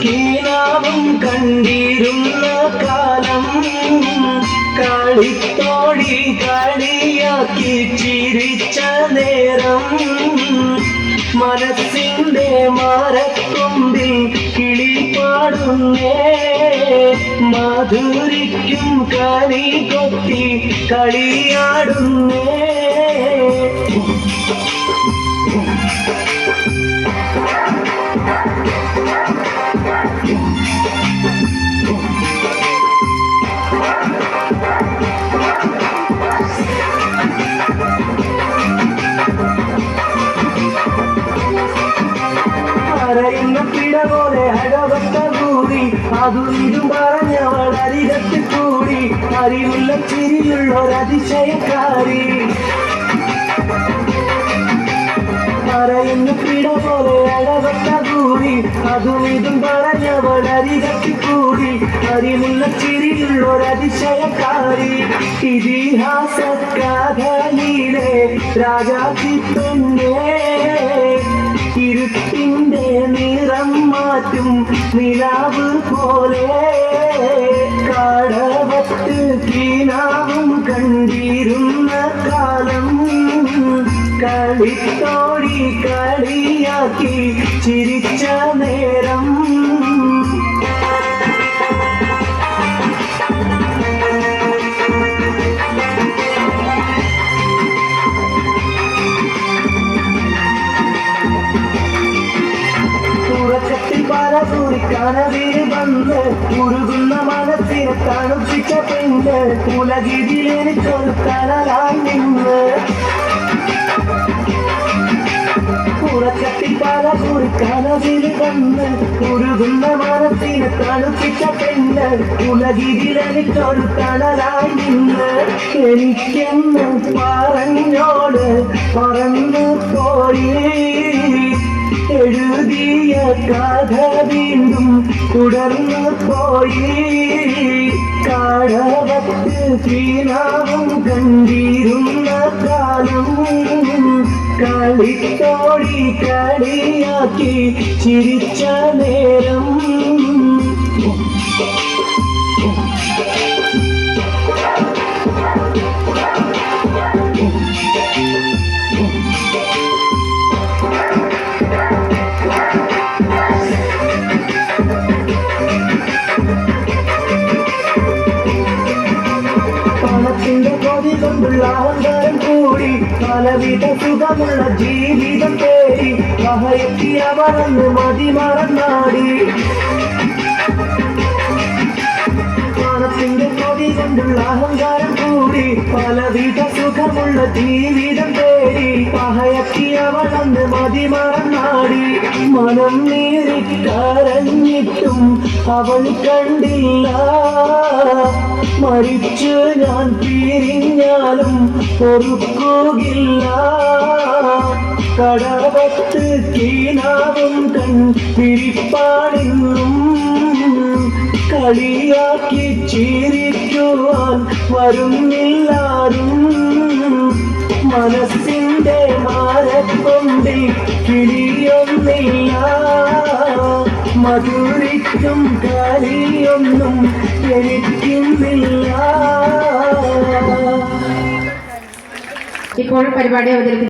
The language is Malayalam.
കീനാവും കണ്ടിരുന്ന കാലം കളിത്തോടി കളിയാക്കി ചിരിച്ച നേരം മനസ്സിന്റെ മരക്കൊമ്പിൽ കിളി പാടുന്നേ മധുരിക്കും കനി കൊത്തി കളിയാടുന്നേ പോലെ അഴവത്ത കൂടി അതും ഇതും പറഞ്ഞവൾ അരികത്തിൽ കൂടി അറിവുള്ള ചിരിയുള്ളൊരതിശയക്കാരി പറയുന്ന പിട പോലെ അഴവത്ത കൂടി അതും ഇതും പറഞ്ഞവൾ അരികത്തിൽ കൂടി അറിവുള്ള ചിരിയുള്ളൊരതിശയക്കാരി ഇതിഹാസ കഥയിലെ രാജാത്തി പെണ്ണേ ഇരുട്ടിന്റെ നിറം മാറ്റും നിലാവ് പോലെ കാടവത്ത് കീനാവും കണ്ടിരുന്ന കാലം കളിത്തോടി കളിയാക്കി ചിരിച്ച നേരം കനവിന് വന്ന് ഉരുകുന്ന മനസ്സിനെ തണുപ്പിച്ച പെണ്ണ് ഉലകിതിൽ എനിക്കൊരു കനലായി നിന്ന് ഉറക്കത്തിൽ പല കുറി കനവിന് വന്ന് ഉരുകുന്ന മനസ്സിനെ തണുപ്പിച്ച പെണ്ണ് ഉലകിതിൽ എനിക്കൊരു കനലായി നിന്ന് എനിക്കെന്ന് പറഞ്ഞോട് പറന്നു പോയി എഴുതിയ കഥ വീണ്ടും തുടർന്നു പോയി കാടവത്ത് കീനാവും കണ്ടിരുന്ന കാലം കളിത്തോടി കളിയാക്കി ചിരിച്ച നേരം അഹങ്കാരം കൂടി പലവിധ സുഖമുള്ള ജീവിതം തേടി സഹയത്തിയവളന്ന് മതിമറന്നാടി പണത്തിന്റെ കൊതി കൊണ്ടുള്ള അഹങ്കാരം കൂടി പലവിധ സുഖമുള്ള ജീവിതം തേടി സഹയത്തിയവളന്ന് മതിമറന്നാടി മനം നീറി കരഞ്ഞിട്ടും അവൾ കണ്ടില്ല മരിച്ചു ഞാൻ പിരിഞ്ഞാലും പൊറുക്കുകയില്ല കടവത്ത് കീനാവും കൺപിരിപ്പാണെന്നും കളിയാക്കി ചിരിക്കുവാൻ വരുന്നില്ലാരും മനസ്സിന്റെ മാരക്കൊണ്ടിൽ കിളിയൊന്നില്ല മധുരിക്കും കളിയൊന്നും എനിക്കുന്നില്ല. ഇപ്പോൾ പരിപാടി അവതരിപ്പിക്കും.